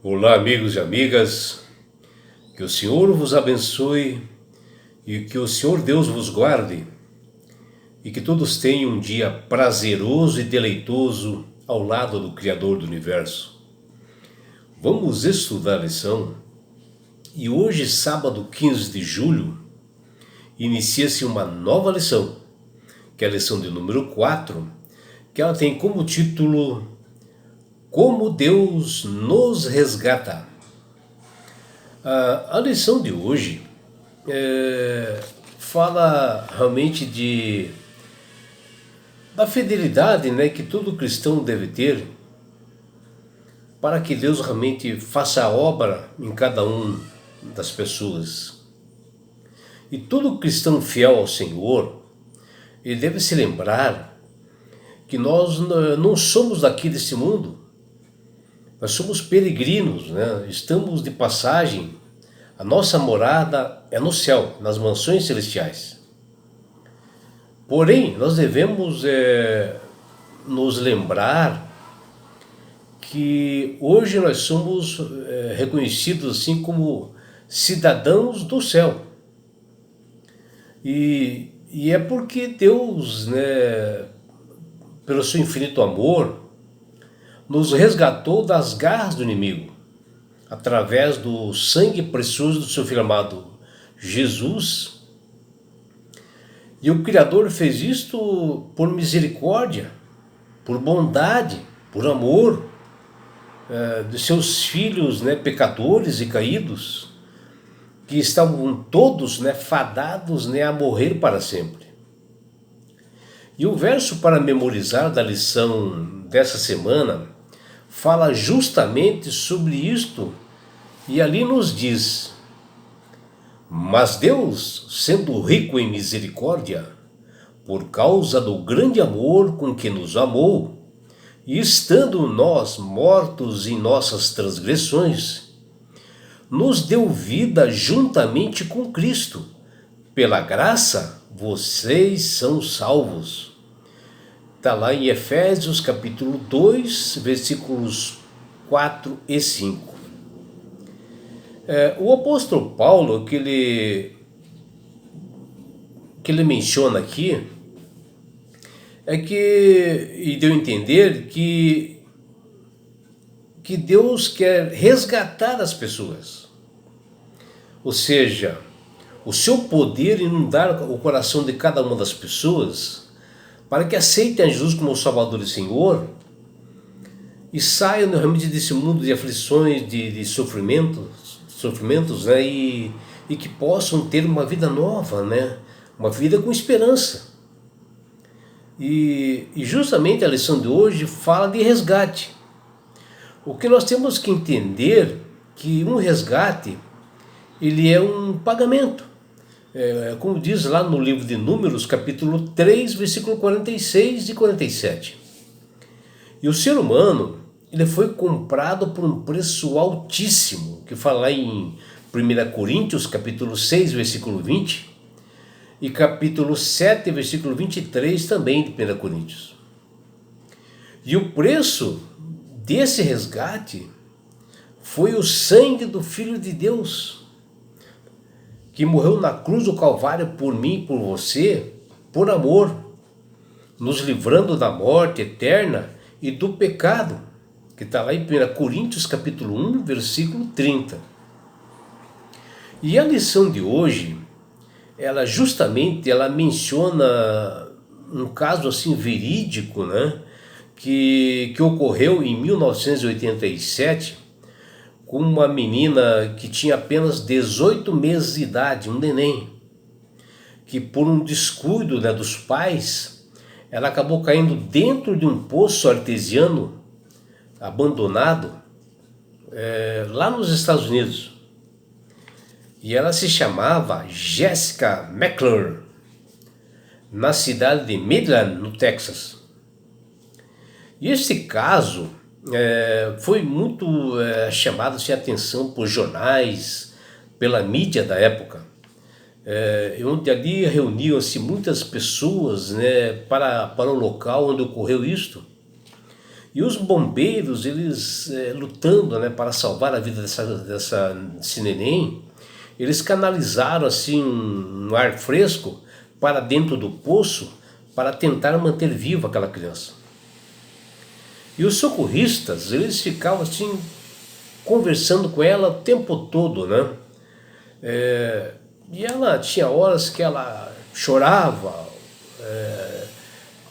Olá, amigos e amigas, que o Senhor vos abençoe e que o Senhor Deus vos guarde e que todos tenham um dia prazeroso e deleitoso ao lado do Criador do Universo. Vamos estudar a lição e hoje, sábado 15 de julho, inicia-se uma nova lição, que é a lição de número 4, que ela tem como título Como Deus nos resgata. A lição de hoje fala realmente da fidelidade, né, que todo cristão deve ter para que Deus realmente faça a obra em cada um das pessoas. E todo cristão fiel ao Senhor, ele deve se lembrar que nós não somos daqui desse mundo. Nós somos peregrinos, né? Estamos de passagem. A nossa morada é no céu, nas mansões celestiais. Porém, nós devemos nos lembrar que hoje nós somos reconhecidos assim como cidadãos do céu. E é porque Deus, né, pelo seu infinito amor, nos resgatou das garras do inimigo, através do sangue precioso do seu Filho amado Jesus. E o Criador fez isto por misericórdia, por bondade, por amor de seus filhos, né, pecadores e caídos, que estavam todos, né, fadados, né, a morrer para sempre. E o verso para memorizar da lição dessa semana fala justamente sobre isto, e ali nos diz: mas Deus, sendo rico em misericórdia, por causa do grande amor com que nos amou, e estando nós mortos em nossas transgressões, nos deu vida juntamente com Cristo. Pela graça, vocês são salvos. Está lá em Efésios capítulo 2, versículos 4 e 5. O apóstolo Paulo, que ele menciona aqui, e deu a entender que Deus quer resgatar as pessoas. Ou seja, o seu poder inundar o coração de cada uma das pessoas, para que aceitem a Jesus como o Salvador e Senhor, e saiam realmente desse mundo de aflições, de sofrimentos, né, e que possam ter uma vida nova, né, uma vida com esperança. E justamente a lição de hoje fala de resgate. O que nós temos que entender que um resgate, ele é um pagamento. Como diz lá no livro de Números, capítulo 3, versículo 46 e 47. E o ser humano, ele foi comprado por um preço altíssimo, que fala lá em 1 Coríntios, capítulo 6, versículo 20, e capítulo 7, versículo 23, também de 1 Coríntios. E o preço desse resgate foi o sangue do Filho de Deus, que morreu na cruz do Calvário por mim e por você, por amor, nos livrando da morte eterna e do pecado, que está lá em 1 Coríntios capítulo 1, versículo 30. E a lição de hoje, ela menciona um caso assim verídico, né, que ocorreu em 1987, com uma menina que tinha apenas 18 meses de idade, um neném, que por um descuido, né, dos pais, ela acabou caindo dentro de um poço artesiano abandonado lá nos Estados Unidos. E ela se chamava Jessica McClure, na cidade de Midland, no Texas. E esse caso foi muito chamado a atenção por jornais, pela mídia da época, onde ali reuniam-se muitas pessoas, né, para o local onde ocorreu isto. E os bombeiros, eles lutando, né, para salvar a vida desse neném, eles canalizaram assim um ar fresco para dentro do poço para tentar manter viva aquela criança. E os socorristas, eles ficavam assim conversando com ela o tempo todo, né? E ela tinha horas que ela chorava,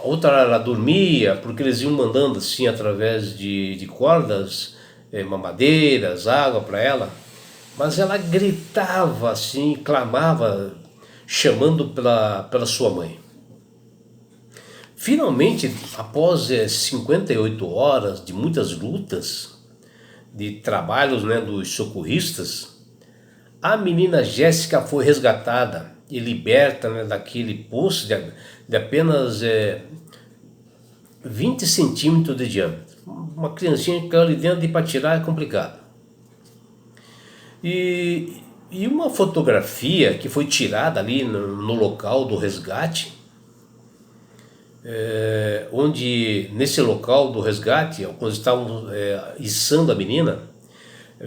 outra ela dormia, porque eles iam mandando assim através de cordas, mamadeiras, água para ela. Mas ela gritava assim, clamava, chamando pela sua mãe. Finalmente, após 58 horas de muitas lutas, de trabalhos, né, dos socorristas, a menina Jéssica foi resgatada e liberta, né, daquele poço de apenas 20 centímetros de diâmetro. Uma criancinha que caiu ali dentro e para tirar é complicado. E uma fotografia que foi tirada ali no local do resgate, onde nesse local do resgate, quando estavam içando a menina,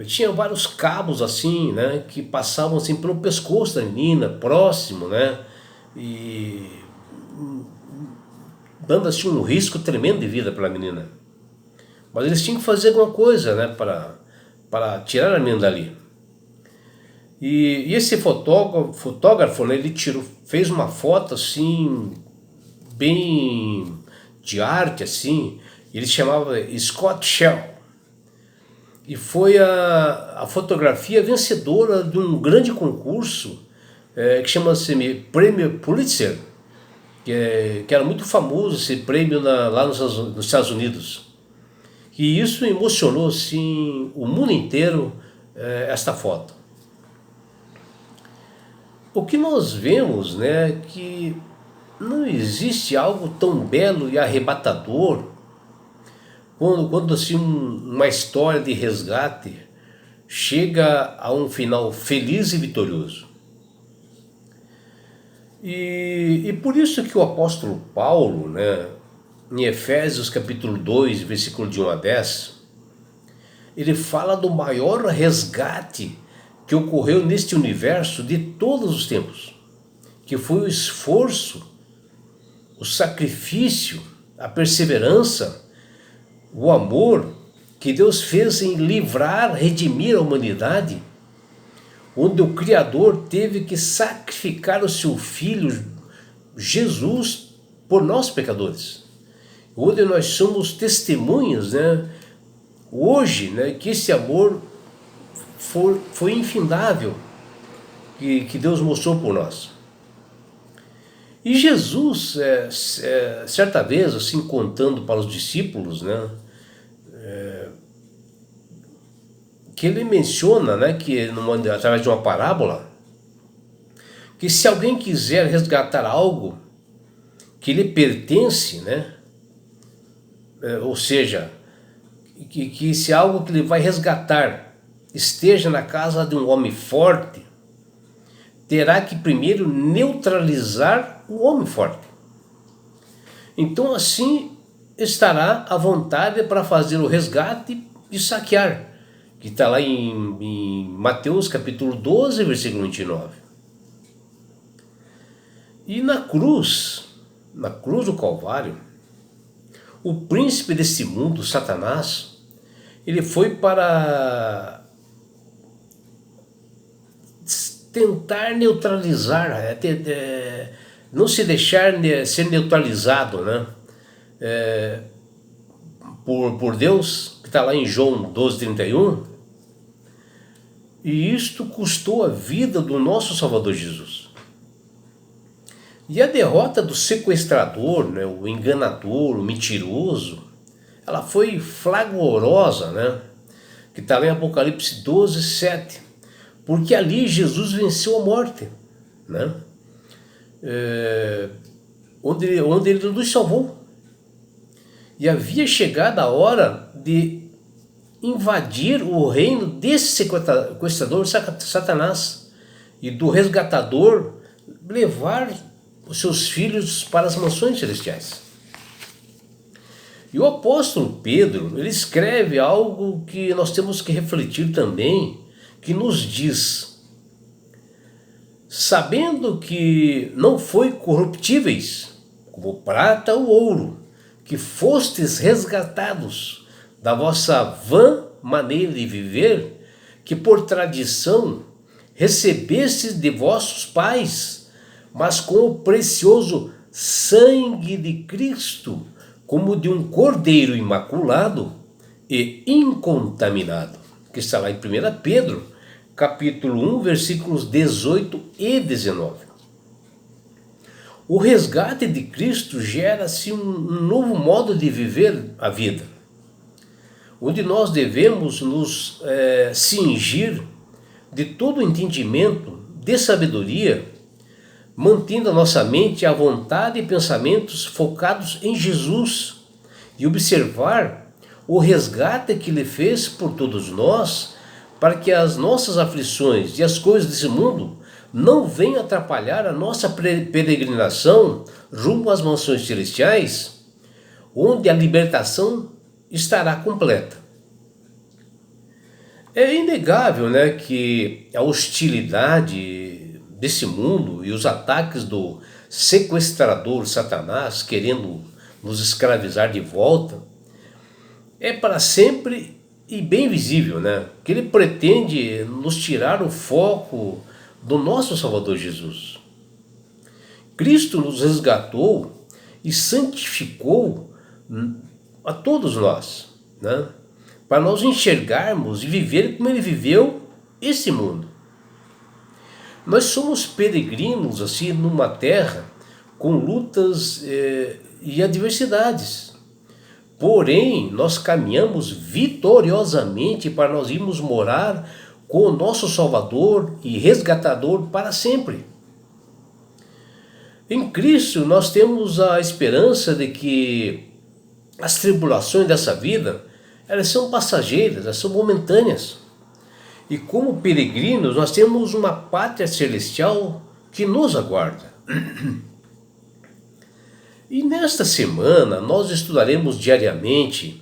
tinha vários cabos assim, né, que passavam assim pelo pescoço da menina, próximo, né, e dando assim um risco tremendo de vida para a menina. Mas eles tinham que fazer alguma coisa, né, para tirar a menina dali. E esse fotógrafo, né, ele fez uma foto assim bem de arte assim. Ele chamava Scott Shell e foi a fotografia vencedora de um grande concurso que chama-se Prêmio Pulitzer, que era muito famoso esse prêmio lá nos Estados Unidos. E isso emocionou assim o mundo inteiro, esta foto. O que nós vemos, né, que não existe algo tão belo e arrebatador quando assim uma história de resgate chega a um final feliz e vitorioso. E por isso que o apóstolo Paulo, né, em Efésios capítulo 2, versículo de 1 a 10, ele fala do maior resgate que ocorreu neste universo de todos os tempos, que foi o esforço, o sacrifício, a perseverança, o amor que Deus fez em livrar, redimir a humanidade, onde o Criador teve que sacrificar o seu Filho, Jesus, por nós pecadores, onde nós somos testemunhas, né, hoje, né, que esse amor foi infindável, que Deus mostrou por nós. E Jesus, certa vez, assim, contando para os discípulos, né, que ele menciona, né, que através de uma parábola, que se alguém quiser resgatar algo que lhe pertence, né, ou seja, que se algo que ele vai resgatar esteja na casa de um homem forte, terá que primeiro neutralizar o homem forte. Então assim estará à vontade para fazer o resgate e saquear, que está lá em Mateus capítulo 12, versículo 29. E na cruz do Calvário, o príncipe desse mundo, Satanás, ele foi para tentar neutralizar, não se deixar ser neutralizado, né, por Deus, que está lá em João 12:31, e isto custou a vida do nosso Salvador Jesus. E a derrota do sequestrador, né, o enganador, o mentiroso, ela foi flagrosa, né, que está lá em Apocalipse 12:7, porque ali Jesus venceu a morte, né, onde ele nos salvou. E havia chegado a hora de invadir o reino desse sequestrador, Satanás, e do resgatador levar os seus filhos para as mansões celestiais. E o apóstolo Pedro, ele escreve algo que nós temos que refletir também, que nos diz: sabendo que não foi corruptíveis, como prata ou ouro, que fostes resgatados da vossa vã maneira de viver, que por tradição recebestes de vossos pais, mas com o precioso sangue de Cristo, como de um cordeiro imaculado e incontaminado, que está lá em 1 Pedro, capítulo 1, versículos 18 e 19. O resgate de Cristo gera-se um novo modo de viver a vida, onde nós devemos nos cingir de todo o entendimento, de sabedoria, mantendo a nossa mente, a vontade e pensamentos focados em Jesus e observar o resgate que Ele fez por todos nós, para que as nossas aflições e as coisas desse mundo não venham atrapalhar a nossa peregrinação rumo às mansões celestiais, onde a libertação estará completa. É inegável, né, que a hostilidade desse mundo e os ataques do sequestrador Satanás querendo nos escravizar de volta é para sempre e bem visível, né? Que ele pretende nos tirar o foco do nosso Salvador Jesus. Cristo nos resgatou e santificou a todos nós, né? Para nós enxergarmos e viver como Ele viveu esse mundo. Nós somos peregrinos assim numa terra com lutas e adversidades. Porém, nós caminhamos vitoriosamente para nós irmos morar com o nosso Salvador e Resgatador para sempre. Em Cristo nós temos a esperança de que as tribulações dessa vida, elas são passageiras, elas são momentâneas. E como peregrinos nós temos uma pátria celestial que nos aguarda. E nesta semana nós estudaremos diariamente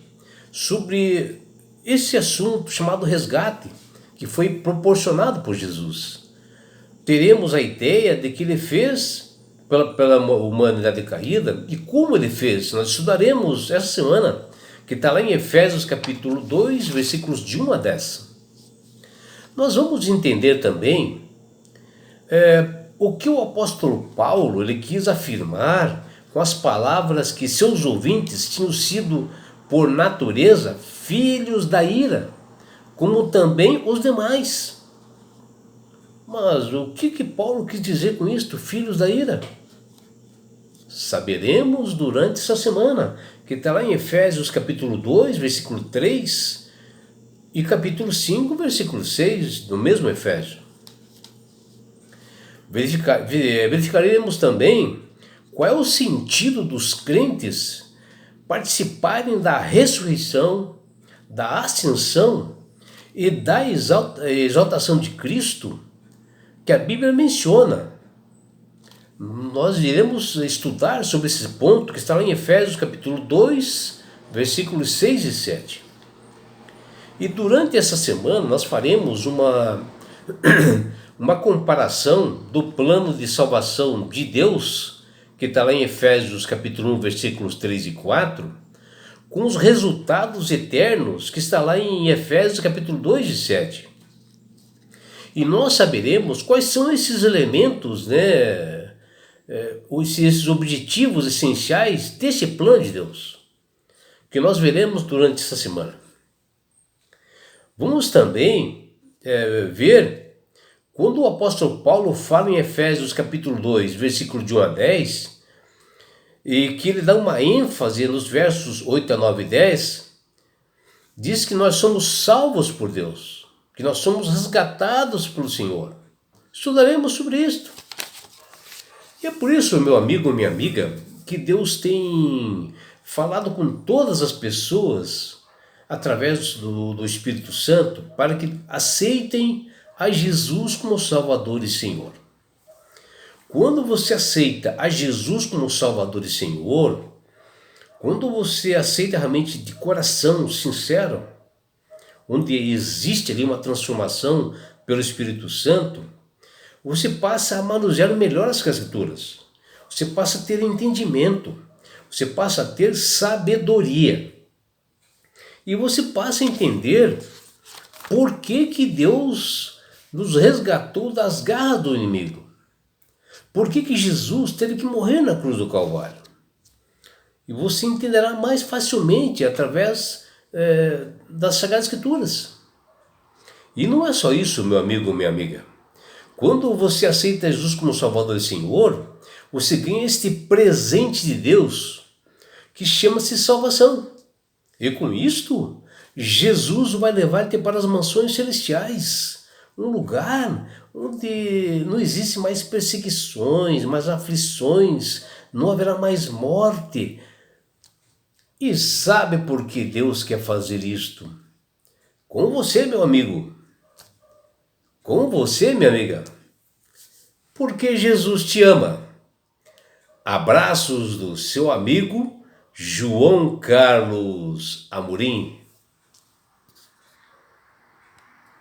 sobre esse assunto chamado resgate, que foi proporcionado por Jesus. Teremos a ideia de que Ele fez pela humanidade caída e como Ele fez. Nós estudaremos essa semana, que está lá em Efésios capítulo 2, versículos de 1 a 10. Nós vamos entender também o que o apóstolo Paulo ele quis afirmar com as palavras que seus ouvintes tinham sido, por natureza, filhos da ira, como também os demais. Mas o que Paulo quis dizer com isto, filhos da ira? Saberemos durante essa semana, que está lá em Efésios capítulo 2, versículo 3 e capítulo 5, versículo 6, do mesmo Efésio. Verificaremos também qual é o sentido dos crentes participarem da ressurreição, da ascensão e da exaltação de Cristo, que a Bíblia menciona. Nós iremos estudar sobre esse ponto que está lá em Efésios capítulo 2, versículos 6 e 7. E durante essa semana nós faremos uma comparação do plano de salvação de Deus, que está lá em Efésios capítulo 1, versículos 3 e 4, com os resultados eternos, que está lá em Efésios capítulo 2 e 7. E nós saberemos quais são esses elementos, esses objetivos essenciais desse plano de Deus, que nós veremos durante essa semana. Vamos também ver quando o apóstolo Paulo fala em Efésios capítulo 2, versículo de 1 a 10, e que ele dá uma ênfase nos versos 8 a 9 e 10, diz que nós somos salvos por Deus, que nós somos resgatados pelo Senhor. Estudaremos sobre isto. E é por isso, meu amigo, minha amiga, que Deus tem falado com todas as pessoas através do Espírito Santo para que aceitem a Jesus como Salvador e Senhor. Quando você aceita a Jesus como Salvador e Senhor, Quando você aceita realmente de coração sincero, onde existe ali uma transformação pelo Espírito Santo, você passa a manusear melhor as escrituras. Você passa a ter entendimento. Você passa a ter sabedoria. E você passa a entender por que Deus nos resgatou das garras do inimigo. Por que Jesus teve que morrer na cruz do Calvário. E você entenderá mais facilmente através das Sagradas Escrituras. E não é só isso, meu amigo, minha amiga. Quando você aceita Jesus como Salvador e Senhor, você ganha este presente de Deus que chama-se salvação. E com isto, Jesus vai levar-te para as mansões celestiais, um lugar onde não existe mais perseguições, mais aflições, não haverá mais morte. E sabe por que Deus quer fazer isto? Com você, meu amigo. Com você, minha amiga. Porque Jesus te ama. Abraços do seu amigo João Carlos Amorim.